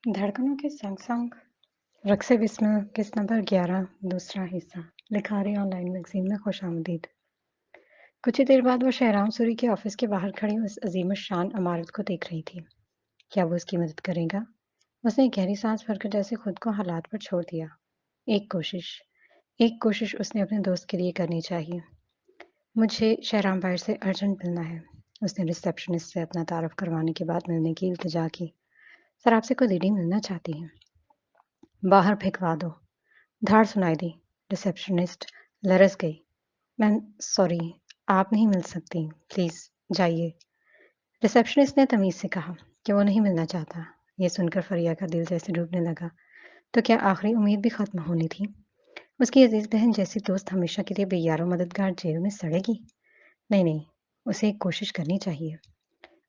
धड़कनों के संग संग रक्से बिस्मिल किस नंबर 11 दूसरा हिस्सा लिखारी ऑनलाइन मैगजीन में खुशामदीद। कुछ ही देर बाद वो शहराम सूरी के ऑफिस के बाहर खड़ी उस अजीम शान इमारत को देख रही थी। क्या वो उसकी मदद करेगा? उसने एक गहरी सांस भरकर जैसे खुद को हालात पर छोड़ दिया। एक कोशिश एक कोशिश उसने अपने दोस्त के लिए करनी चाहिए। मुझे शहराम भाई से अर्जेंट मिलना है। उसने रिसेप्शनिस्ट से अपना तारफ करवाने के बाद मिलने की इल्तिजा की। सर, आपसे कोई लेडी मिलना चाहती है। बाहर फेंकवा दो। धाड़ सुनाई दी। रिसेप्शनिस्ट लरस गई। मैम, सॉरी, आप नहीं मिल सकती। प्लीज़ जाइए। रिसेप्शनिस्ट ने तमीज़ से कहा कि वो नहीं मिलना चाहता। ये सुनकर फरिया का दिल जैसे डूबने लगा। तो क्या आखिरी उम्मीद भी खत्म होनी थी? उसकी अजीज बहन जैसी दोस्त हमेशा के लिए बेयारो मददगार जेल में सड़ेगी? नहीं नहीं, उसे एक कोशिश करनी चाहिए।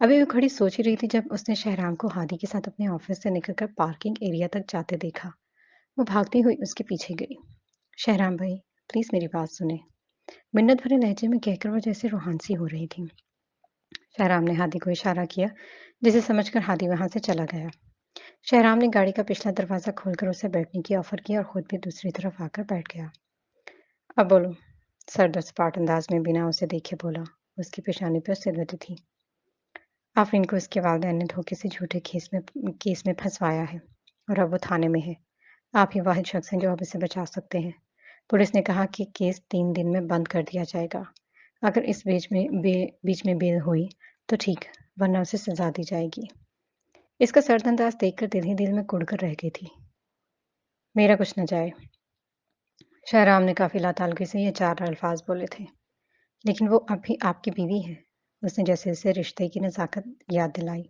अभी वो खड़ी सोच ही रही थी जब उसने शहराम को हादी के साथ अपने ऑफिस से निकलकर पार्किंग एरिया तक जाते देखा। वो भागती हुई उसके पीछे गई। शहराम भाई, प्लीज मेरी बात सुने। मिन्नत भरे लहजे में कहकर वो जैसे रूहानसी हो रही थी। शहराम ने हादी को इशारा किया, जिसे समझकर हादी वहां से चला गया। शहराम ने गाड़ी का पिछला दरवाजा खोलकर उसे बैठने की ऑफर की और खुद भी दूसरी तरफ आकर बैठ गया। अब बोलो, सरदर सपाट अंदाज में बिना उसे देखे बोला। उसकी पेशानी पर सिरदर्दी थी। आफरीन को उसके वालिदैन ने धोखे से झूठे केस में फंसवाया है और अब वो थाने में है। आप ही वाहिद शख्स हैं जो अब इसे बचा सकते हैं। पुलिस ने कहा कि केस 3 दिन में बंद कर दिया जाएगा। अगर इस बीच में बेल हुई तो ठीक, वरना उसे सजा दी जाएगी। इसका सर्द अंदाज देखकर दिल ही दिल में कुढ़कर रह गई थी। मेरा कुछ न जाए। शहराम ने काफी लातालगी से ये 4 अल्फाज बोले थे। लेकिन वो अब भी आपकी बीवी है। उसने जैसे उसे रिश्ते की नजाकत याद दिलाई।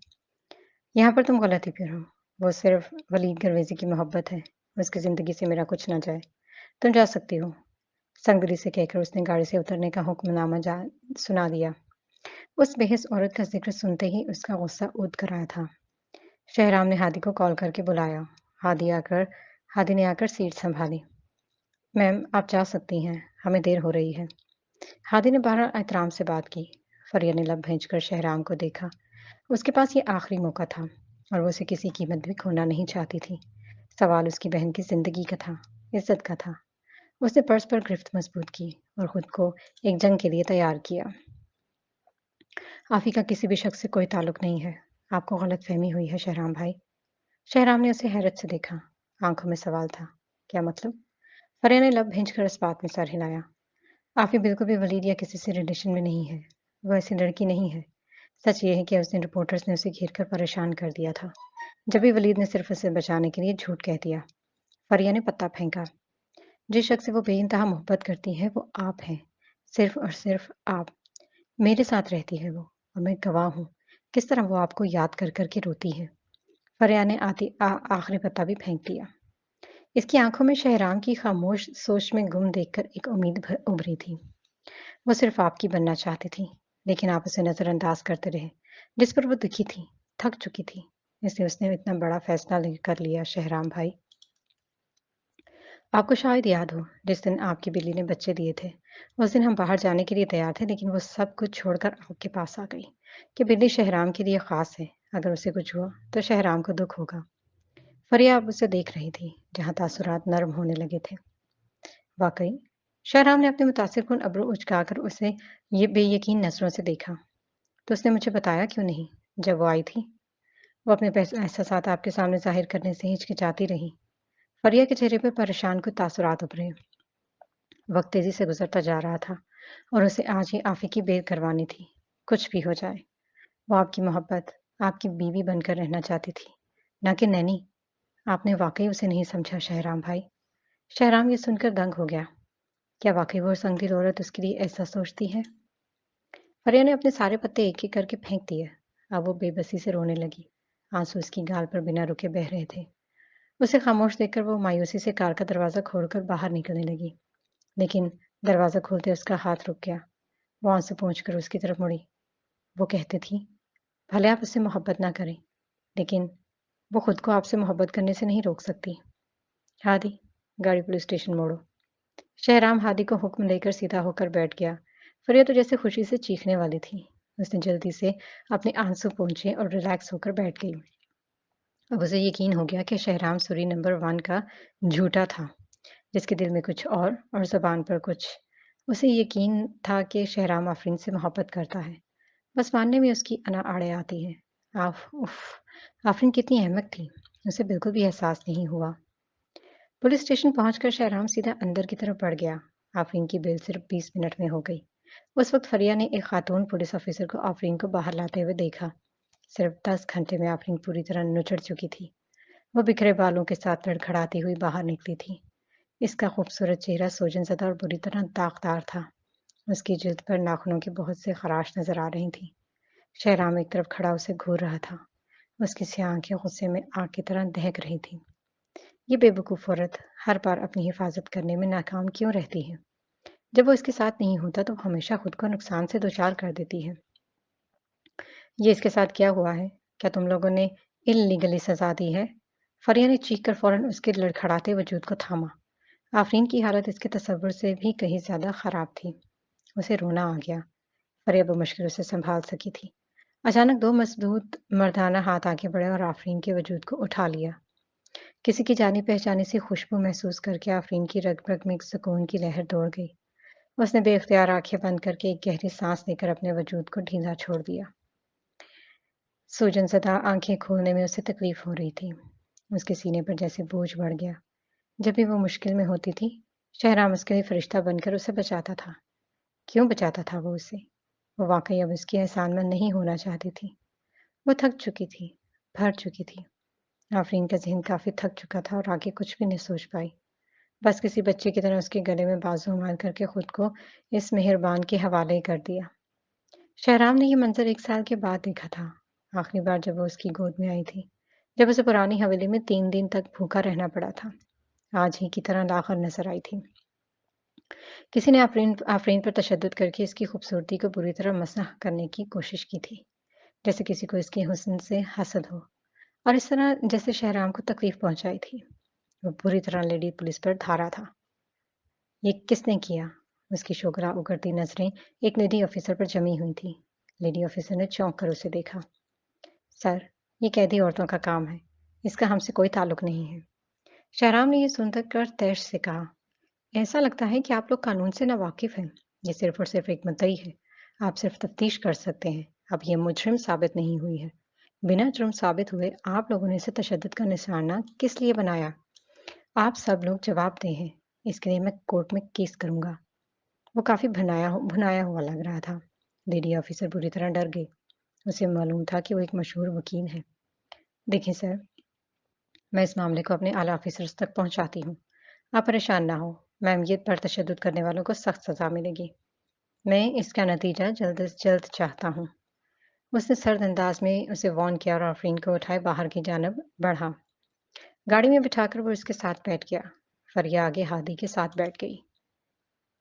यहाँ पर तुम गलती पर हो। वो सिर्फ वलीद गर्वेज़ी की मोहब्बत है। उसकी ज़िंदगी से मेरा कुछ ना जाए। तुम जा सकती हो। संगदली से कहकर उसने गाड़ी से उतरने का हुक्मनामा सुना दिया। उस बेहिस औरत का जिक्र सुनते ही उसका गुस्सा ऊद कर आया था। शहराम ने हादी को कॉल करके बुलाया। हादी ने आकर सीट संभाली। मैम, आप जा सकती हैं। हमें देर हो रही है। हादी ने बहरहाल एहतराम से बात की। फरिया ने लब भेंचकर शहराम को देखा। उसके पास ये आखिरी मौका था और वो उसे किसी कीमत भी खोना नहीं चाहती थी। सवाल उसकी बहन की जिंदगी का था, इज्जत का था। उसने पर्स पर गिरफ्त मजबूत की और खुद को एक जंग के लिए तैयार किया। आफी का किसी भी शख्स से कोई ताल्लुक नहीं है। आपको गलतफहमी हुई है शहराम भाई। शहराम ने उसे हैरत से देखा। आंखों में सवाल था। क्या मतलब? फरिया ने लब भेंचकर इस बात में सर हिलाया। आफी बिल्कुल भी वलीद या किसी से रिलेशन में नहीं है। वो ऐसी लड़की नहीं है। सच ये है कि उस दिन रिपोर्टर्स ने उसे घेर कर परेशान कर दिया था। जब भी वलीद ने सिर्फ उसे बचाने के लिए झूठ कह दिया। फरिया ने पत्ता फेंका। जिस शख्स से वो बेइंतहा मोहब्बत करती है वो आप हैं। सिर्फ और सिर्फ आप। मेरे साथ रहती है वो और मैं गवाह हूँ किस तरह वो आपको याद कर करके रोती है। फरिया ने आखिरी पत्ता भी फेंक दिया। इसकी आंखों में शहराम की खामोश सोच में गुम देखकर एक उम्मीद उभरी थी। वो सिर्फ आपकी बनना चाहती थी, लेकिन आप उसे नजरअंदाज करते रहे। जिस पर वो दुखी थी, थक चुकी थी, इसलिए उसने इतना बड़ा फैसला कर लिया। शहराम भाई, आपको शायद याद हो, जिस दिन आपकी बिल्ली ने बच्चे दिए थे। उस दिन हम बाहर जाने के लिए तैयार थे, लेकिन वो सब कुछ छोड़कर आपके पास आ गई कि बिल्ली शहराम के लिए खास है। अगर उसे कुछ हुआ तो शहराम को दुख होगा। फरिया अब उसे देख रही थी, जहां तासुरात नर्म होने लगे थे। वाकई, शहराम ने अपने मुतासिर कुन अब्रू उचकाकर उसे ये बेयकीन नजरों से देखा। तो उसने मुझे बताया क्यों नहीं, जब वो आई थी? वो अपने एहसासात आपके सामने जाहिर करने से हिचकिचाती रही। फरिया के चेहरे पर परेशान कुछ तासुरात उभरे। वक्त तेजी से गुजरता जा रहा था और उसे आज ही आफी की बेर करवानी थी। कुछ भी हो जाए, वो आपकी मोहब्बत, आपकी बीवी बनकर रहना चाहती थी, न कि नैनी। आपने वाकई उसे नहीं समझा शहराम भाई। शहराम ये सुनकर दंग हो गया। क्या वाकई वो संगीत औरत उसके लिए ऐसा सोचती है? फरिया ने अपने सारे पत्ते एक एक करके फेंक दिए। अब वो बेबसी से रोने लगी। आंसू उसकी गाल पर बिना रुके बह रहे थे। उसे खामोश देखकर वो मायूसी से कार का दरवाजा खोलकर बाहर निकलने लगी। लेकिन दरवाजा खोलते उसका हाथ रुक गया। वो आंसू पोंछकर उसकी तरफ मुड़ी। वो कहती थी, भले आप उससे मोहब्बत ना करें, लेकिन वो खुद को आपसे मोहब्बत करने से नहीं रोक सकती। हादी, गाड़ी पुलिस स्टेशन मोड़ो। शहराम हादी को हुक्म देकर सीधा होकर बैठ गया। फरिया तो जैसे खुशी से चीखने वाली थी। उसने जल्दी से अपने आंसू पोंछे और रिलैक्स होकर बैठ गई। अब उसे यकीन हो गया कि शहराम सूरी नंबर 1 का झूठा था, जिसके दिल में कुछ और ज़ुबान पर कुछ। उसे यकीन था कि शहराम आफ़रीन से मोहब्बत करता है, बस मानने में उसकी अना आड़े आती है। उफ़! आफ़रीन कितनी अहमक थी, उसे बिल्कुल भी एहसास नहीं हुआ। पुलिस स्टेशन पहुंचकर शहराम सीधा अंदर की तरफ बढ़ गया। आफ़रीन की बेल सिर्फ 20 मिनट में हो गई। उस वक्त फरिया ने एक खातून पुलिस ऑफिसर को आफ़रीन को बाहर लाते हुए देखा। सिर्फ 10 घंटे में आफ़रीन पूरी तरह नुचड़ चुकी थी। वो बिखरे बालों के साथ लड़खड़ाती हुई बाहर निकली थी। इसका खूबसूरत चेहरा सोजनज़दा और बुरी तरह दागदार था। उसकी जिल्द पर नाखूनों की बहुत सी खराश नजर आ रही थी। शहराम एक तरफ खड़ा उसे घूर रहा था। उसकी सियाह आंखें गुस्से में आग की तरह दहक रही थीं। ये बेवकूफ़ औरत हर बार अपनी हिफाजत करने में नाकाम क्यों रहती है? जब वो इसके साथ नहीं होता तो वो हमेशा खुद को नुकसान से दो-चार कर देती है। ये इसके साथ क्या हुआ है? क्या तुम लोगों ने इल्लीगली सज़ा दी है? फ़रिया ने चीख कर फ़ौरन उसके लड़खड़ाते वजूद को थामा। आफ़रीन की हालत इसके तसव्वुर से भी कहीं ज़्यादा ख़राब थी। उसे रोना आ गया। फ़रिया बमुश्किल उसे सँभाल सकी थी। अचानक 2 मज़बूत मर्दाना हाथ आगे बढ़े और आफ़रीन के वजूद को उठा लिया। किसी की जानी-पहचानी सी खुशबू महसूस करके आफ़रीन की रग-रग में एक सुकून की लहर दौड़ गई। उसने बेइख्तियार आँखें बंद करके एक गहरी सांस लेकर अपने वजूद को ढीला छोड़ दिया। सूजन-ज़दा आँखें खोलने में उसे तकलीफ़ हो रही थी। उसके सीने पर जैसे बोझ बढ़ गया। जब भी वो मुश्किल में होती थी, शहनाम उसके लिए फ़रिश्ता बनकर उसे बचाता था। क्यों बचाता था वो उसे? वो वाक़ई अब उसकी एहसानमंद नहीं होना चाहती थी। वो थक चुकी थी, भर चुकी थी। आफ़रीन का ज़हन काफ़ी थक चुका था और आगे कुछ भी नहीं सोच पाई। बस किसी बच्चे की तरह उसके गले में बाजू मार करके खुद को इस मेहरबान के हवाले कर दिया। शहराम ने ये मंज़र 1 साल के बाद देखा था। आखिरी बार जब वो उसकी गोद में आई थी। जब उसे पुरानी हवेली में 3 दिन तक भूखा रहना पड़ा था। आज ही की तरह लाग़र नज़र आई थी। किसी ने आफ़रीन आफ़रीन पर तशद्दुद करके इसकी खूबसूरती को बुरी तरह मसख़ करने की कोशिश की थी। जैसे किसी को इसके हुस्न से हसद हो और इस तरह जैसे शहराम को तकलीफ़ पहुँचाई थी। वो बुरी तरह लेडी पुलिस पर धारा था। ये किसने किया? उसकी शोगरा उगरती नज़रें एक लेडी ऑफ़िसर पर जमी हुई थी। लेडी ऑफ़िसर ने चौंक कर उसे देखा। सर, ये कैदी औरतों का काम है। इसका हमसे कोई ताल्लुक नहीं है। शहराम ने ये सुनकर कर तैश से कहा, ऐसा लगता है कि आप लोग कानून से नावाकिफ़ हैं। ये सिर्फ़ और सिर्फ़ एक मुद्दई है। आप सिर्फ़ तफ़्तीश कर सकते हैं। अब ये मुजरिम साबित नहीं हुई है। बिना जुर्म साबित हुए आप लोगों ने इसे तशद्दुद का निशाना किस लिए बनाया? आप सब लोग जवाबदेह हैं। इसके लिए मैं कोर्ट में केस करूँगा। वो काफ़ी भुनाया हुआ लग रहा था। लेडी ऑफ़िसर बुरी तरह डर गई। उसे मालूम था कि वो एक मशहूर वकील है। देखिए सर, मैं इस मामले को अपने आला ऑफ़िसर्स तक पहुँचाती हूँ। आप परेशान ना हों। महमियत पर तशद्दुद करने वालों को सख्त सज़ा मिलेगी। मैं इसका नतीजा जल्द से जल्द चाहता हूँ। उसने सर्द अंदाज़ में उसे वॉर्न किया और आफ़रीन को उठाए बाहर की जानिब बढ़ा। गाड़ी में बिठाकर वो उसके साथ बैठ गया। फ़रिया आगे हादी के साथ बैठ गई।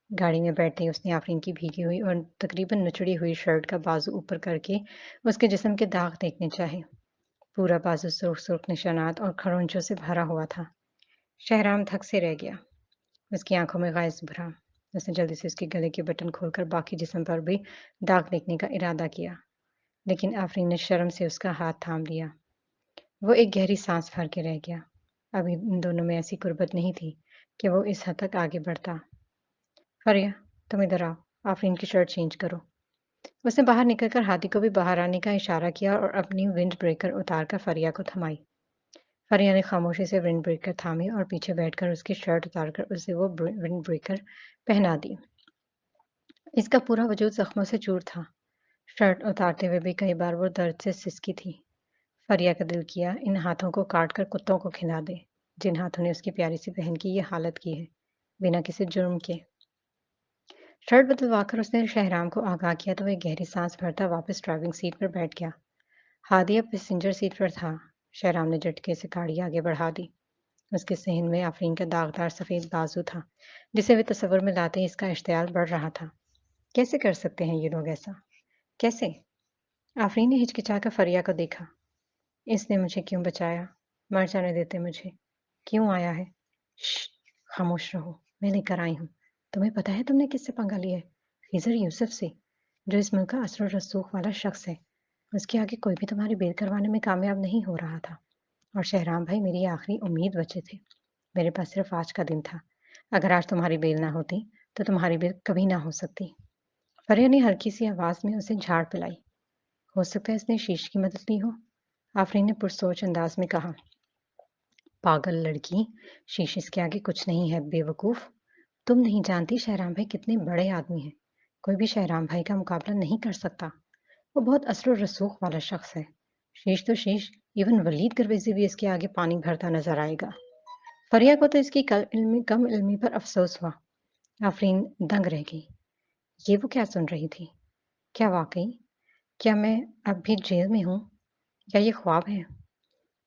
गाड़ी में बैठते ही उसने आफ़रीन की भीगी हुई और तकरीबन निचड़ी हुई शर्ट का बाजू ऊपर करके उसके जिस्म के दाग देखने चाहे। पूरा बाजू सुर्ख-सुर्ख निशानात और खरोंचों से भरा हुआ था। शहराम धक से रह गया। उसकी आंखों में गैस भरा। उसने जल्दी से उसके गले के बटन खोलकर बाकी जिस्म पर भी दाग देखने का इरादा किया। लेकिन आफ़रीन ने शर्म से उसका हाथ थाम लिया। वो एक गहरी सांस भर के रह गया। अभी इन दोनों में ऐसी कुर्बत नहीं थी कि वो इस हद तक आगे बढ़ता। फ़रिया, तुम इधर आओ। आफ़रीन की शर्ट चेंज करो। उसने बाहर निकलकर हादी को भी बाहर आने का इशारा किया और अपनी विंड ब्रेकर उतारकर फ़रिया को थमाई। फ़रिया ने खामोशी से विंड ब्रेकर थामी और पीछे बैठकर उसकी शर्ट उतारकर उसे वो विंड ब्रेकर पहना दी। इसका पूरा वजूद ज़ख्मों से चूर था। शर्ट उतारते हुए भी कई बार वो दर्द से सिसकी थी। फ़रिया का दिल किया इन हाथों को काट कर कुत्तों को खिला दे, जिन हाथों ने उसकी प्यारी सी बहन की ये हालत की है, बिना किसी जुर्म के। शर्ट बदलवाकर उसने शहराम को आगाह किया तो वह गहरी सांस भरता वापस ड्राइविंग सीट पर बैठ गया। हादी अब पैसेंजर सीट पर था। शहराम ने झटके से गाड़ी आगे बढ़ा दी। उसके सहन में आफ़रीन का दागदार सफ़ेद बाजू था, जिसे वे तसव्वुर में लाते ही इसका इश्तियाल बढ़ रहा था। कैसे कर सकते हैं ये लोग ऐसा? कैसे? आफ़रीन ने हिचकिचाकर फ़रिया को देखा। इसने मुझे क्यों बचाया? मर जाने देते मुझे। क्यों आया है? श्श! खामोश रहो, मैं लेकर आई हूँ। तुम्हें पता है तुमने किससे पंगा लिया है? खिज़र यूसुफ से, जो इस मुल्क का असर और रसूख वाला शख्स है। उसके आगे कोई भी तुम्हारी बेल करवाने में कामयाब नहीं हो रहा था। اور شہرام بھائی میری آخری امید بچے تھے۔ میرے پاس صرف آج کا دن تھا۔ اگر آج تمہاری بیل نہ ہوتی تو تمہاری بیل کبھی نہ ہو سکتی۔ فریا نے ہلکی سی آواز میں اسے جھاڑ پلائی۔ ہو سکتا ہے اس نے شیش کی مدد لی ہو، آفرین نے پرسوچ انداز میں کہا۔ پاگل لڑکی، شیش اس کے آگے کچھ نہیں ہے بے وقوف۔ تم نہیں جانتی شہرام بھائی کتنے بڑے آدمی ہیں۔ کوئی بھی شہرام بھائی کا مقابلہ نہیں کر سکتا۔ وہ بہت اثر و رسوخ والا شخص ہے۔ شیش تو شیش، ایون ولید گرویزی بھی اس کے آگے پانی بھرتا نظر آئے گا۔ فریا کو تو اس کی کم علمی پر افسوس ہوا۔ آفرین دنگ رہ گئی۔ یہ وہ کیا سن رہی تھی؟ کیا واقعی؟ کیا میں اب بھی جیل میں ہوں یا یہ خواب ہے؟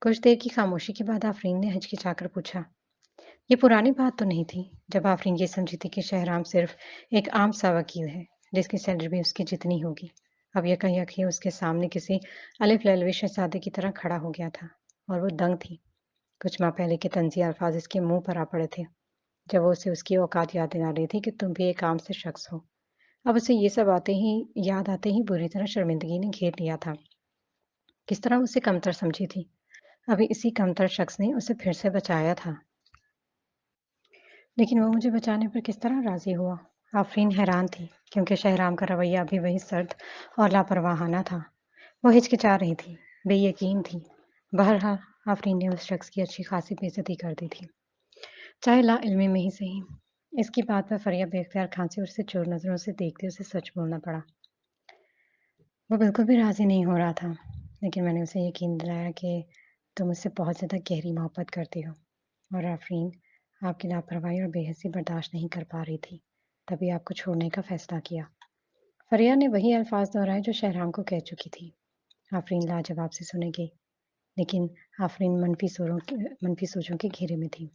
کچھ دیر کی خاموشی کے بعد آفرین نے ہچکچا کر پوچھا۔ یہ پرانی بات تو نہیں تھی جب آفرین یہ سمجھی تھی کہ شہرام صرف ایک عام سا وکیل ہے جس کی سیلری بھی اس کی جتنی ہوگی۔ اب یکا اس کے سامنے کسی الف للوی شہزادے کی طرح کھڑا ہو گیا تھا اور وہ دنگ تھی۔ کچھ ماہ پہلے کے طنزیہ الفاظ اس کے منہ پر آ پڑے تھے جب وہ اسے اس کی اوقات یاد دلا رہی تھی کہ تم بھی ایک عام سے شخص ہو۔ اب اسے یہ سب یاد آتے ہی بری طرح شرمندگی نے گھیر لیا تھا۔ کس طرح اسے کمتر سمجھی تھی، ابھی اسی کمتر شخص نے اسے پھر سے بچایا تھا۔ لیکن وہ مجھے بچانے پر کس طرح راضی ہوا؟ آفرین حیران تھی کیونکہ شہرام کا رویہ ابھی وہی سرد اور لاپرواہانہ تھا۔ وہ ہچکچا رہی تھی، بے یقین تھی۔ بہرحال آفرین نے اس شخص کی اچھی خاصی بے عزتی کر دی تھی، چاہے لا علمی میں ہی صحیح۔ اس کی بات پر فریا بے اختیار کھانسی اور اسے چور نظروں سے دیکھتے اسے سچ بولنا پڑا۔ وہ بالکل بھی راضی نہیں ہو رہا تھا، لیکن میں نے اسے یقین دلایا کہ تم اس سے بہت زیادہ گہری محبت کرتی ہو اور آفرین آپ کی لاپرواہی اور بے حسی برداشت نہیں کر پا رہی تھی، تبھی آپ کو چھوڑنے کا فیصلہ کیا۔ فریا نے وہی الفاظ دہرائے جو شہرام کو کہہ چکی تھی۔ آفرین لاجواب سے سنے گئی، لیکن آفرین منفی سوچوں کے گھیرے میں تھی۔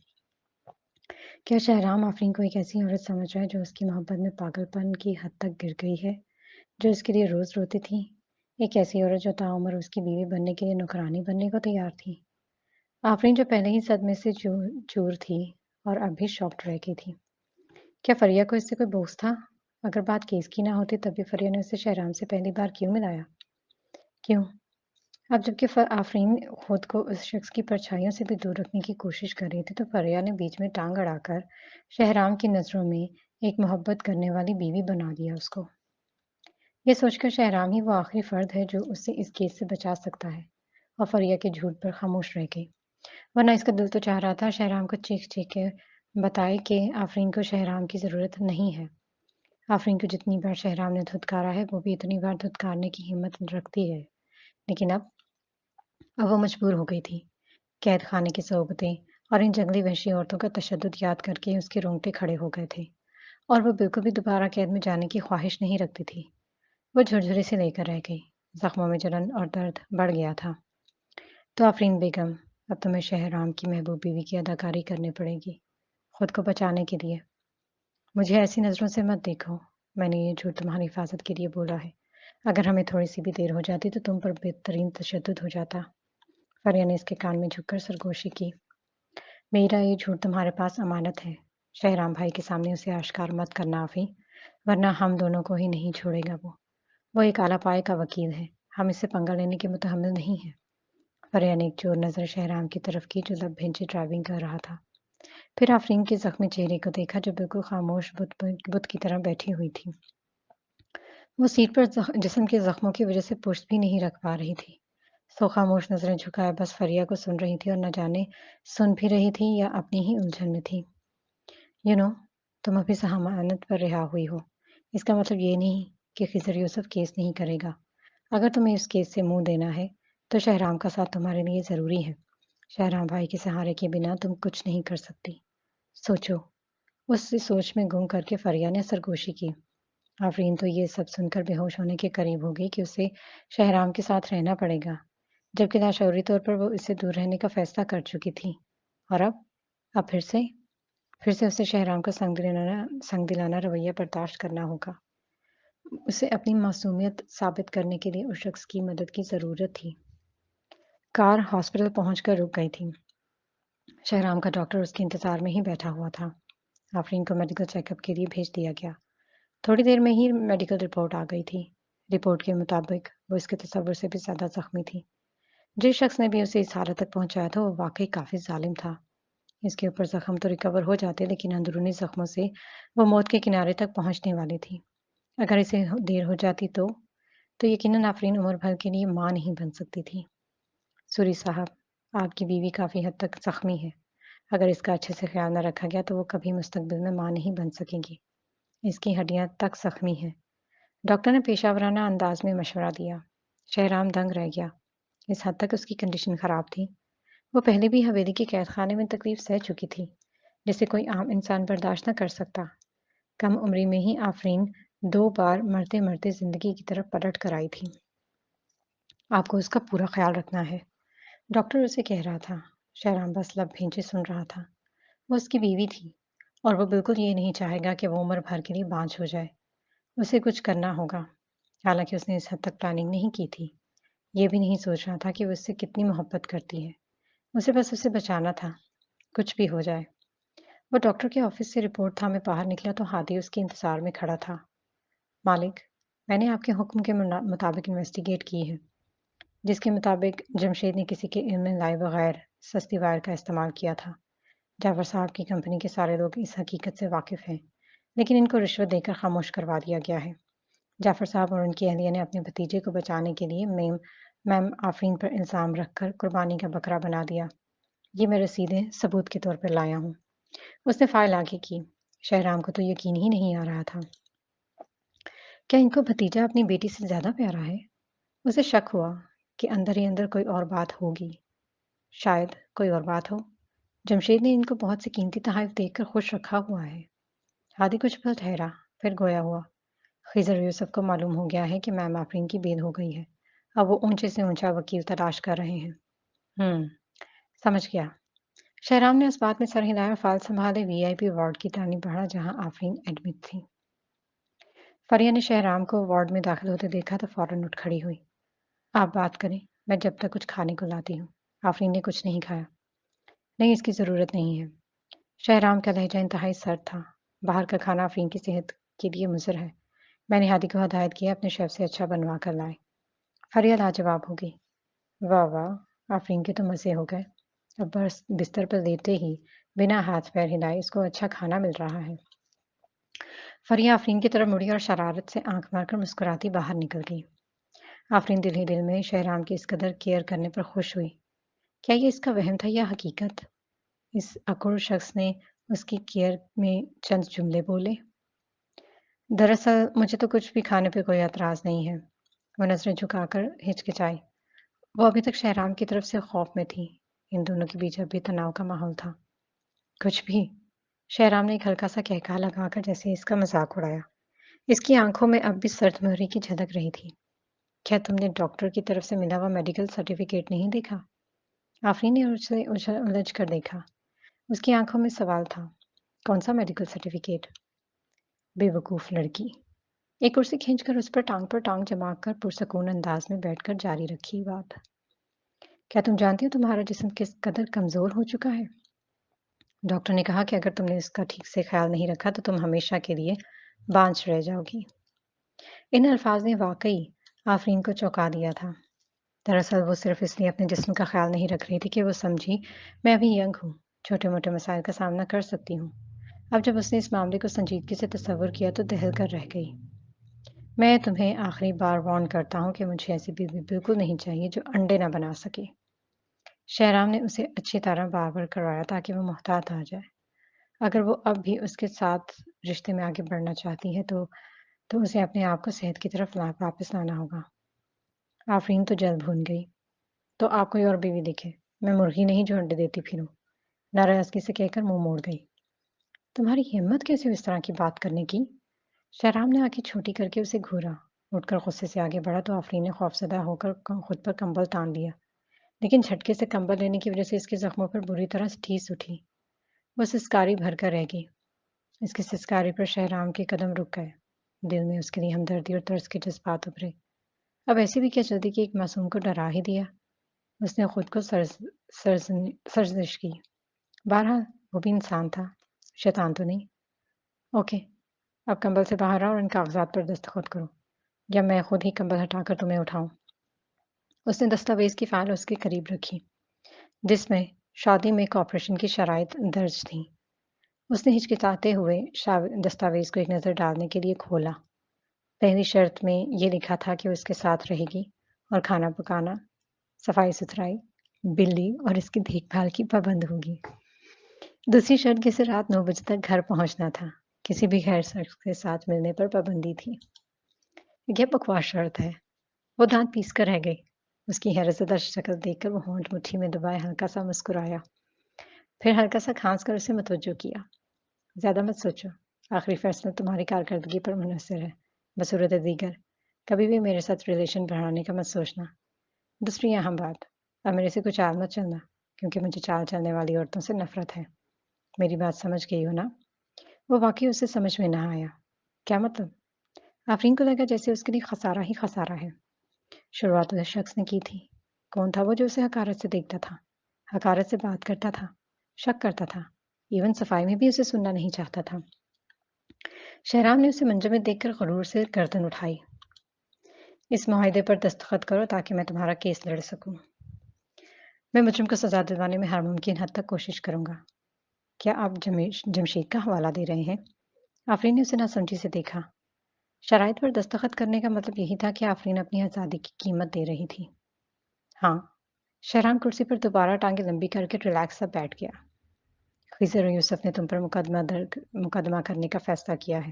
کیا شہرام آفرین کو ایک ایسی عورت سمجھ رہا ہے جو اس کی محبت میں پاگل پن کی حد تک گر گئی ہے، جو اس کے لیے روز روتی تھی؟ ایک ایسی عورت جو تعمر اس کی بیوی بننے کے لیے نوکرانی بننے کو تیار تھی؟ آفرین جو پہلے ہی صدمے سے چور تھی اور اب بھی شاکڈ رہ گئی تھی۔ کیا فریا کو اس سے کوئی بغض تھا؟ اگر بات کیس کی نہ ہوتی تب بھی فریا نے اسے شہرام سے پہلی بار کیوں ملایا؟ کیوں؟ اب جبکہ آفرین خود کو اس شخص کی پرچھائیوں سے بھی دور رکھنے کی کوشش کر رہی تھی تو فریا نے بیچ میں ٹانگ اڑا کر شہرام کی نظروں میں ایک محبت کرنے والی بیوی بنا دیا اس کو۔ یہ سوچ کر شہرام ہی وہ آخری فرد ہے جو اسے اس کیس سے بچا سکتا ہے، اور فریا کے جھوٹ پر خاموش رہ گئی، ورنہ اس کا دل تو چاہ رہا تھا شہرام کو چیخ چیخ کے بتائے کہ آفرین کو شہرام کی ضرورت نہیں ہے۔ آفرین کو جتنی بار شہرام نے دھتکارا ہے وہ بھی اتنی بار دھتکارنے کی ہمت رکھتی ہے، لیکن اب وہ مجبور ہو گئی تھی۔ قید خانے کی صحبتیں اور ان جنگلی وحشی عورتوں کا تشدد یاد کر کے اس کے رونگٹے کھڑے ہو گئے تھے، اور وہ بالکل بھی دوبارہ قید میں جانے کی خواہش نہیں رکھتی تھی۔ وہ جھرجھری سے لے کر رہ گئی، زخموں میں جلن اور درد بڑھ گیا تھا۔ تو آفرین بیگم، اب تمہیں شہرام کی محبوب بیوی کی اداکاری کرنی پڑے گی، خود کو بچانے کے لیے۔ مجھے ایسی نظروں سے مت دیکھو، میں نے یہ جھوٹ تمہاری حفاظت کے لیے بولا ہے۔ اگر ہمیں تھوڑی سی بھی دیر ہو جاتی تو تم پر بہترین تشدد ہو جاتا۔ فریا نے اس کے کان میں جھک کر سرگوشی کی۔ میرا یہ جھوٹ تمہارے پاس امانت ہے، شہرام بھائی کے سامنے اسے آشکار مت کرنا آفی، ورنہ ہم دونوں کو ہی نہیں چھوڑے گا وہ ایک اعلیٰ پائے کا وکیل ہے، ہم اس سے پنگا لینے کے متحمل نہیں ہیں۔ فریا نے ایک چور نظر شہرام کی طرف کی جو لب بھینچے ڈرائیونگ کر رہا تھا، پھر آفرین کے زخمی چہرے کو دیکھا جو بالکل خاموش بت کی طرح بیٹھی ہوئی تھی۔ وہ سیٹ پر جسم کے زخموں کی وجہ سے پشت بھی نہیں رکھ پا رہی تھی، سو خاموش نظریں جھکائے بس فریا کو سن رہی تھی، اور نہ جانے سن بھی رہی تھی یا اپنی ہی الجھن میں تھی۔ تم ابھی ضمانت پر رہا ہوئی ہو، اس کا مطلب یہ نہیں کہ خضر یوسف کیس نہیں کرے گا۔ اگر تمہیں اس کیس سے منہ دینا ہے تو شہرام کا ساتھ تمہارے لیے ضروری ہے۔ شہرام بھائی کے سہارے کے بنا تم کچھ نہیں کر سکتی۔ سوچو۔ اس سوچ میں گم کر کے فریا نے سرگوشی کی۔ آفرین تو یہ سب سن کر بے ہوش ہونے کے قریب ہو گئی کہ اسے شہرام کے ساتھ رہنا پڑے گا، جبکہ لاشعوری طور پر وہ اس سے دور رہنے کا فیصلہ کر چکی تھی، اور اب پھر سے اسے شہرام کا سنگ دلانہ رویہ برداشت کرنا ہوگا۔ اسے اپنی معصومیت ثابت کرنے کے لیے اس شخص کی مدد کی ضرورت تھی۔ کار ہاسپٹل پہنچ کر رک گئی تھی۔ شہرام کا ڈاکٹر اس کے انتظار میں ہی بیٹھا ہوا تھا۔ آفرین کو میڈیکل چیک اپ کے لیے بھیج دیا گیا۔ تھوڑی دیر میں ہی میڈیکل رپورٹ آ گئی تھی۔ رپورٹ کے مطابق وہ اس کے تصور سے بھی زیادہ زخمی تھی۔ जिस शख्स ने भी उसे इस हालत तक पहुंचाया था वो वाकई काफी जालिम था। इसके ऊपर जख्म तो रिकवर हो जाते लेकिन अंदरूनी जख्मों से वो मौत के किनारे तक पहुंचने वाली थी। अगर इसे देर हो जाती तो यकीनन आफरीन उम्र भर के लिए मां नहीं बन सकती थी। सूरी साहब, आपकी बीवी काफी हद तक जख्मी है। अगर इसका अच्छे से ख्याल न रखा गया तो वो कभी मुस्तकबिल में मां नहीं बन सकेगी। इसकी हड्डियां तक जख्मी हैं। डॉक्टर ने पेशावराना अंदाज में मशवरा दिया। शहराम दंग रह गया। इस हद तक उसकी कंडीशन खराब थी। वो पहले भी हवेली के कैदखाने में तकलीफ सह चुकी थी, जिसे कोई आम इंसान बर्दाश्त न कर सकता। कम उम्री में ही आफरीन 2 बार मरते-मरते ज़िंदगी की तरफ पलट कर आई थी। आपको उसका पूरा ख़्याल रखना है, डॉक्टर उसे कह रहा था। शहराम बस लब भींचे सुन रहा था। वो उसकी बीवी थी और वो बिल्कुल ये नहीं चाहेगा कि वो उम्र भर के लिए बाँझ हो जाए। उसे कुछ करना होगा। हालाँकि उसने इस हद तक प्लानिंग नहीं की थी। ये भी नहीं सोच रहा था कि वो उससे कितनी मोहब्बत करती है। उसे बस उसे बचाना था, कुछ भी हो जाए। वो डॉक्टर के ऑफिस से रिपोर्ट थामे बाहर निकला तो हादी उसके इंतजार में खड़ा था। मालिक, मैंने आपके हुक्म के मुताबिक इन्वेस्टिगेट की है, जिसके मुताबिक जमशेद ने किसी के इल्म में लाए बगैर सस्ती वायर का इस्तेमाल किया था। जाफर साहब की कंपनी के सारे लोग इस हकीकत से वाकिफ हैं, लेकिन इनको रिश्वत देकर खामोश करवा दिया गया है। जाफर साहब और उनकी अहलिया ने अपने भतीजे को बचाने के लिए मैम आफरीन पर इल्ज़ाम रखकर कुर्बानी का बकरा बना दिया। ये मैं रसीदें सबूत के तौर पर लाया हूँ। उसने फाइल आगे की। शहराम को तो यकीन ही नहीं आ रहा था। क्या इनको भतीजा अपनी बेटी से ज़्यादा प्यारा है? उसे शक हुआ कि अंदर ही अंदर कोई और बात होगी। शायद कोई और बात हो। जमशेद ने इनको बहुत से कीमती तोहफ़े देकर खुश रखा हुआ है। हादी कुछ पल ठहरा, फिर गोया हुआ। खिज़र यूसुफ को मालूम हो गया है कि मैम आफरीन की बेद हो गई है। अब वो ऊंचे से ऊंचा वकील तलाश कर रहे हैं। समझ गया। शहराम ने उस बात में सर हिलाया और फाइल संभाले वीआईपी वार्ड की तरफ बढ़ा जहां आफरीन एडमिट थी। फरिया ने शहराम को वार्ड में दाखिल होते देखा तो फौरन उठ खड़ी हुई। आप बात करें, मैं जब तक कुछ खाने को लाती हूँ। आफरीन ने कुछ नहीं खाया। नहीं, इसकी ज़रूरत नहीं है। शहराम का लहजा इंतहाई सर्द था। बाहर का खाना आफरीन की सेहत के लिए मुज़र है। मैंने हादी को हदायत किया अपने शेफ से अच्छा बनवा कर लाए। फरिया लाजवाब हो गई। वाह वाह, आफरीन के तो मज़े हो गए। अब बस बिस्तर पर लेटे ही बिना हाथ पैर हिलाए इसको अच्छा खाना मिल रहा है। फरिया आफरीन की तरफ मुड़ी और शरारत से आंख मारकर मुस्कुराती बाहर निकल गई। आफरीन दिल ही दिल में शहराम की इस कदर केयर करने पर खुश हुई। क्या ये इसका वहम था या हकीकत? इस अकुड़ शख्स ने उसकी केयर में चंद जुमले बोले। दरअसल मुझे तो कुछ भी खाने पे कोई एतराज़ नहीं है। वो नज़रें झुकाकर हिचकिचाई। वो अभी तक शहराम की तरफ से खौफ में थी। इन दोनों के बीच अब भी तनाव का माहौल था। कुछ भी? शहराम ने एक हल्का सा कहका लगाकर जैसे इसका मजाक उड़ाया। इसकी आंखों में अब भी सर्द की झलक रही थी। क्या तुमने डॉक्टर की तरफ से मिला हुआ मेडिकल सर्टिफिकेट नहीं देखा? आफरीन ने उसे उलझ कर देखा। उसकी आंखों में सवाल था। कौन सा मेडिकल सर्टिफिकेट? बेवकूफ लड़की। एक कुर्सी खींचकर उस पर टांग जमाकर पुरसकून अंदाज में बैठकर जारी रखी बात। क्या तुम जानती हो तुम्हारा जिस्म किस कदर कमजोर हो चुका है? डॉक्टर ने कहा कि अगर तुमने इसका ठीक से ख्याल नहीं रखा तो तुम हमेशा के लिए बांझ रह जाओगी। इन अल्फाज ने वाकई आफरीन को चौंका दिया था। दरअसल वो सिर्फ इसलिए अपने जिस्म का ख्याल नहीं रख रही थी कि वो समझी मैं अभी यंग हूँ, छोटे-मोटे मसाइल का सामना कर सकती हूँ। अब जब उसने इस मामले को संजीदगी से तसव्वुर किया तो दहल कर रह गई। मैं तुम्हें आखिरी बार वार्न करता हूँ कि मुझे ऐसी बीवी बिल्कुल नहीं चाहिए जो अंडे ना बना सके। शहराम ने उसे अच्छी तरह बार-बार करवाया ताकि वो मुहतात आ जाए। अगर वो अब भी उसके साथ रिश्ते में आगे बढ़ना चाहती है तो उसे अपने आप को सेहत की तरफ वापस लाना होगा। आफरीन तो जल्द भून गई। तो आप कोई और बीवी देखें। मैं मुर्गी नहीं जो अंडे देती फिरूं। नाराजगी से कहकर मुंह मोड़ गई। तुम्हारी हिम्मत कैसे हुई इस तरह की बात करने की? शहराम ने आंखें छोटी करके उसे घूरा। उठकर गुस्से से आगे बढ़ा तो आफरीन ने खौफजदा होकर खुद पर कंबल तान लिया। लेकिन झटके से कंबल लेने की वजह से इसके जख्मों पर बुरी तरह से ठेस उठी। वो सिसकारी भरकर रह गई। इसकी सिसकारी पर शहराम के कदम रुक गए। दिल में उसके लिए हमदर्दी और तरस के जज्बात उभरे। अब ऐसी भी क्या जल्दी कि एक मासूम को डरा ही दिया। उसने खुद को सरजश की। बहरहाल वो भी इंसान था, शैतान तो नहीं। ओके, अब कंबल से बाहर आओ और इन कागजात पर दस्तखत करो, या मैं खुद ही कंबल हटाकर तुम्हें उठाऊं। اس نے دستاویز کی فائل اس کے قریب رکھی جس میں شادی میں کارپوریشن کی شرائط درج تھیں۔ اس نے ہچکچاتے ہوئے دستاویز کو ایک نظر ڈالنے کے لیے کھولا۔ پہلی شرط میں یہ لکھا تھا کہ وہ اس کے ساتھ رہے گی اور کھانا پکانا، صفائی ستھرائی، بلی اور اس کی دیکھ بھال کی پابند ہوگی۔ دوسری شرط کہ اسے رات 9 بجے تک گھر پہنچنا تھا۔ کسی بھی غیر شخص کے ساتھ ملنے پر پابندی تھی۔ یہ بکواس شرط ہے۔ وہ دانت پیس کر رہ گئی۔ اس کی حیرت زدہ شکل دیکھ کر وہ ہونٹ مٹھی میں دبائے ہلکا سا مسکرایا، پھر ہلکا سا کھانس کر اسے متوجہ کیا۔ زیادہ مت سوچو، آخری فیصلہ تمہاری کارکردگی پر منحصر ہے۔ بصورت دیگر کبھی بھی میرے ساتھ ریلیشن بڑھانے کا مت سوچنا۔ دوسری اہم بات، اب میرے سے کوئی چال مت چلنا، کیونکہ مجھے چال چلنے والی عورتوں سے نفرت ہے۔ میری بات سمجھ گئی ہو نا؟ وہ واقعی اسے سمجھ میں نہ آیا۔ کیا مطلب؟ آفرین کو لگا جیسے اس کے لیے خسارہ ہی خسارہ ہے۔ شروعات اس شخص نے کی تھی۔ کون تھا وہ جو اسے حقارت سے دیکھتا تھا، حقارت سے بات کرتا تھا، شک کرتا تھا، ایون صفائی میں بھی اسے سننا نہیں چاہتا تھا؟ شہرام نے اسے منظر میں دیکھ کر غرور سے گردن اٹھائی۔ اس معاہدے پر دستخط کرو تاکہ میں تمہارا کیس لڑ سکوں۔ میں مجرم کو سزا دلوانے میں ہر ممکن حد تک کوشش کروں گا۔ کیا آپ جمشید کا حوالہ دے رہے ہیں؟ آفرین نے اسے ناسمجھی سے دیکھا۔ شرائط پر دستخط کرنے کا مطلب یہی تھا کہ آفرین اپنی آزادی کی قیمت دے رہی تھی۔ ہاں۔ شہرام کرسی پر دوبارہ ٹانگیں لمبی کر کے ریلیکس سا بیٹھ گیا۔ خضر اور یوسف نے تم پر مقدمہ کرنے کا فیصلہ کیا ہے۔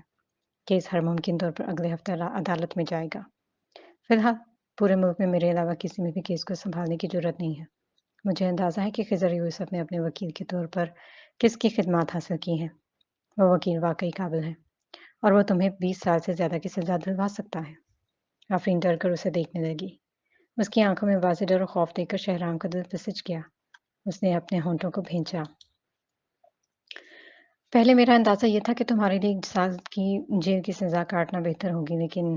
کیس ہر ممکن طور پر اگلے ہفتے عدالت میں جائے گا۔ فی الحال پورے ملک میں میرے علاوہ کسی میں بھی کیس کو سنبھالنے کی ضرورت نہیں ہے۔ مجھے اندازہ ہے کہ خضر یوسف نے اپنے وکیل کے طور پر کس کی خدمات حاصل کی ہیں۔ وہ وکیل واقعی قابل ہے اور وہ تمہیں 20 سال سے زیادہ کی سزا دلوا سکتا ہے۔ آفرین ڈر کر اسے دیکھنے لگی۔ اس کی آنکھوں میں واضح ڈر اور خوف دیکھ کر شہرام کا دل پسچ گیا۔ اس نے اپنے ہونٹوں کو بھینچا۔ پہلے میرا اندازہ یہ تھا کہ تمہارے لیے 1 سال کی جیل کی سزا کاٹنا بہتر ہوگی، لیکن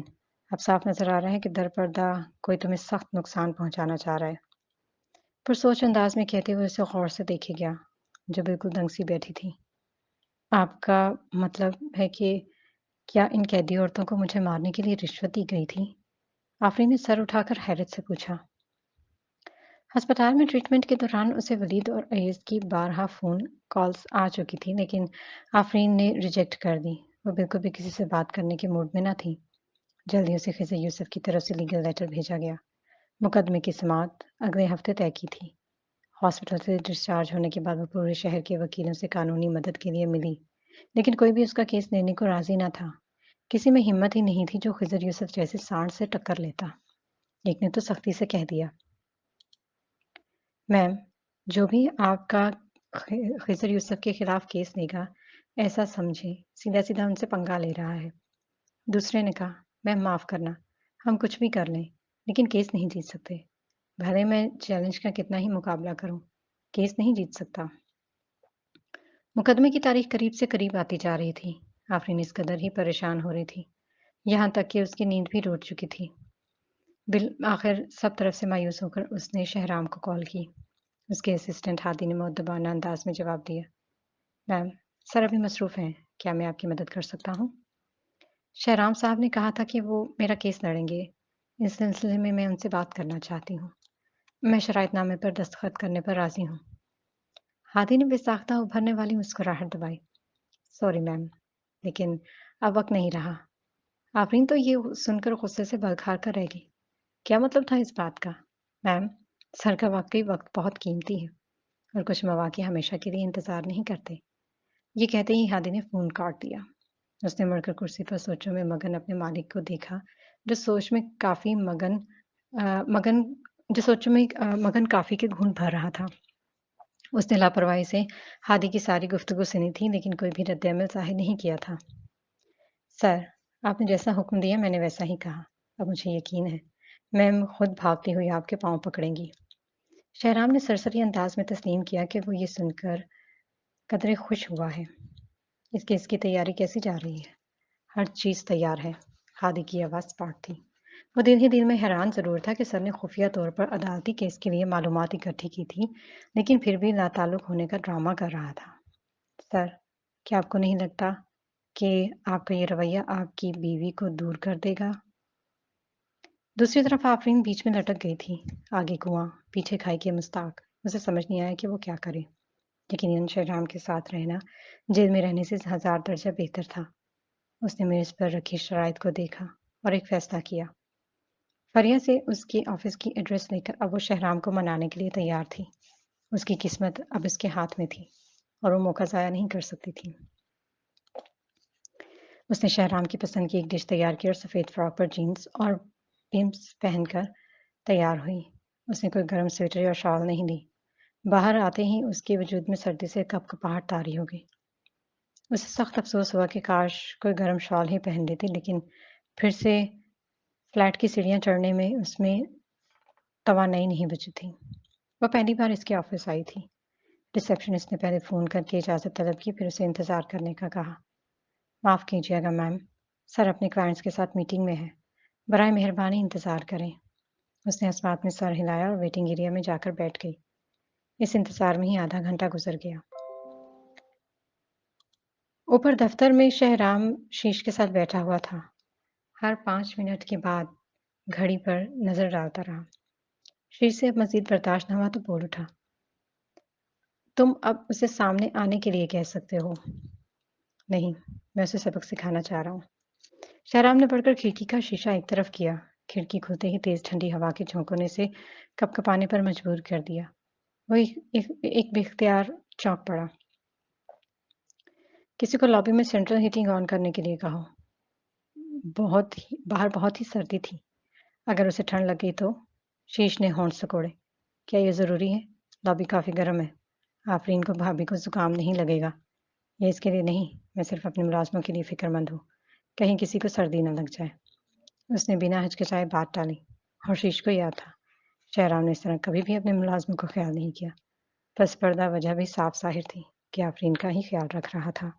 اب صاف نظر آ رہا ہے کہ در پردہ کوئی تمہیں سخت نقصان پہنچانا چاہ رہا ہے۔ پرسوچ انداز میں کہتے ہوئے اسے غور سے دیکھے گیا، جو بالکل دنگ سی بیٹھی تھی۔ آپ کا مطلب ہے کہ کیا ان قیدی عورتوں کو مجھے مارنے کے لیے رشوت دی گئی تھی؟ آفرین نے سر اٹھا کر حیرت سے پوچھا۔ ہسپتال میں ٹریٹمنٹ کے دوران اسے ولید اور ایز کی بارہا فون کالز آ چکی تھی، لیکن آفرین نے ریجیکٹ کر دی۔ وہ بالکل بھی کسی سے بات کرنے کے موڈ میں نہ تھی۔ جلدی اسے خضر یوسف کی طرف سے لیگل لیٹر بھیجا گیا۔ مقدمے کی سماعت اگلے ہفتے طے کی تھی۔ ہاسپٹل سے ڈسچارج ہونے کے بعد وہ پورے شہر کے وکیلوں سے قانونی مدد کے لیے ملی، لیکن کوئی بھی اس کا کیس لینے کو راضی نہ تھا۔ کسی میں ہمت ہی نہیں تھی جو خضر یوسف جیسے سانڈ سے ٹکر لیتا۔ ایک نے تو سختی سے کہہ دیا، میم، جو بھی آپ کا خضر یوسف کے خلاف کیس لے گا، ایسا سمجھے سیدھا سیدھا ان سے پنگا لے رہا ہے۔ دوسرے نے کہا، میم معاف کرنا، ہم کچھ بھی کر لیں لیکن کیس نہیں جیت سکتے۔ بھلے میں چیلنج کا کتنا ہی مقابلہ کروں، کیس نہیں جیت سکتا۔ مقدمے کی تاریخ قریب سے قریب آتی جا رہی تھی۔ آفرین اس قدر ہی پریشان ہو رہی تھی، یہاں تک کہ اس کی نیند بھی ٹوٹ چکی تھی۔ بالآخر سب طرف سے مایوس ہو کر اس نے شہرام کو کال کی۔ اس کے اسسٹنٹ ہادی نے مؤدبانہ انداز میں جواب دیا، میم، سر ابھی مصروف ہیں، کیا میں آپ کی مدد کر سکتا ہوں؟ شہرام صاحب نے کہا تھا کہ وہ میرا کیس لڑیں گے، اس سلسلے میں ان سے بات کرنا چاہتی ہوں۔ میں شرائط نامے پر دستخط کرنے پر راضی ہوں۔ ہادی نے بے ساختہ ابھرنے والی مسکراہٹ دبائی، سوری میم، لیکن اب وقت نہیں رہا۔ آفرین تو یہ سن کر غصے سے بلکھار کر رہ گئی۔ کیا مطلب تھا اس بات کا؟ میم، سر کا واقعی وقت بہت قیمتی ہے اور کچھ مواقع ہمیشہ کے لیے انتظار نہیں کرتے۔ یہ کہتے ہی ہادی نے فون کاٹ دیا۔ اس نے مڑ کر کرسی پر سوچوں میں مگن اپنے مالک کو دیکھا، جو سوچ میں کافی مگن کافی کے گھونٹ بھر رہا تھا۔ اس نے لاپرواہی سے ہادی کی ساری گفتگو سنی تھی، لیکن کوئی بھی رد عمل ظاہر نہیں کیا تھا۔ سر، آپ نے جیسا حکم دیا میں نے ویسا ہی کہا۔ اب مجھے یقین ہے میم خود بھاگتی ہوئی آپ کے پاؤں پکڑیں گی۔ شہرام نے سرسری انداز میں تسلیم کیا کہ وہ یہ سن کر قدرے خوش ہوا ہے۔ اس کیس کی تیاری کیسی جا رہی ہے؟ ہر چیز تیار ہے، ہادی کی آواز پاک تھی۔ وہ دل ہی دل میں حیران ضرور تھا کہ سر نے خفیہ طور پر عدالتی کیس کے لیے معلومات اکٹھی کی تھی، لیکن پھر بھی لاتعلق ہونے کا ڈرامہ کر رہا تھا۔ سر، کیا آپ کو نہیں لگتا کہ آپ کا یہ رویہ آپ کی بیوی کو دور کر دے گا؟ दूसरी तरफ आफरीन बीच में लटक गई थी। आगे कुआं, पीछे खाई के मुस्ताक। उसे समझ नहीं आया कि वो क्या करे। यकीनन शहराम के साथ रहना जेल में रहने से 1000 दर्जा बेहतर था। उसने मेज पर रखी शराइत को देखा और एक फैसला किया। फरिया से उसकी ऑफिस की एड्रेस लेकर अब वो शहराम को मनाने के लिए तैयार थी। उसकी किस्मत अब इसके हाथ में थी और वो मौका ज़ाया नहीं कर सकती थी। उसने शहराम की पसंद की एक डिश तैयार की और सफ़ेद फ्रॉक पर जीन्स और पिम्स पहनकर तैयार हुई। उसने कोई गर्म स्वेटर या शॉल नहीं ली। बाहर आते ही उसके वजूद में सर्दी से कपकपाहट तारी हो गई। उसे सख्त अफसोस हुआ कि काश कोई गर्म शॉल ही पहन लेती, लेकिन फिर से फ्लैट की सीढ़ियाँ चढ़ने में उसमें तवानाई नहीं बची थी। वह पहली बार इसके ऑफिस आई थी। रिसेप्शनिस्ट ने पहले फ़ोन करके इजाज़त तलब की, फिर उसे इंतज़ार करने का कहा। माफ़ कीजिएगा मैम, सर अपने क्लाइंट्स के साथ मीटिंग में हैं। बराए मेहरबानी इंतज़ार करें। उसने अस्मात में सर हिलाया और वेटिंग एरिया में जाकर बैठ गई। इस इंतज़ार में ही आधा घंटा गुजर गया। ऊपर दफ्तर में शहराम शीश के साथ बैठा हुआ था। हर 5 मिनट के बाद घड़ी पर नज़र डालता रहा। शीश से अब मज़ीद बर्दाश्त न हुआ तो बोल उठा। तुम अब उसे सामने आने के लिए कह सकते हो। नहीं, मैं उसे सबक सिखाना चाह रहा हूँ। शहराम ने बढ़कर खिड़की का शीशा एक तरफ किया। खिड़की खुलते ही तेज ठंडी हवा के झोंकों ने उसे कपकपाने पर मजबूर कर दिया। वो एक बेख्तियार चौंक पड़ा। किसी को लॉबी में सेंट्रल हीटिंग ऑन करने के लिए कहो। बाहर बहुत ही सर्दी थी। अगर उसे ठंड लग गई तो? शीश ने होंठ सिकोड़े। क्या ये ज़रूरी है? लॉबी काफ़ी गर्म है। आफरीन को भाभी को ज़ुकाम नहीं लगेगा। ये इसके लिए नहीं, मैं सिर्फ अपने मुलाज़मों के लिए फ़िक्रमंद हूँ। कहीं किसी को सर्दी न लग जाए। उसने बिना हिचकिचाए बात टाली। हर्षीश को याद था, शहराम ने इस तरह कभी भी अपने मुलाज़िम को ख़्याल नहीं किया। बस पर्दा वजह भी साफ ज़ाहिर थी कि आफरीन का ही ख़्याल रख रहा था।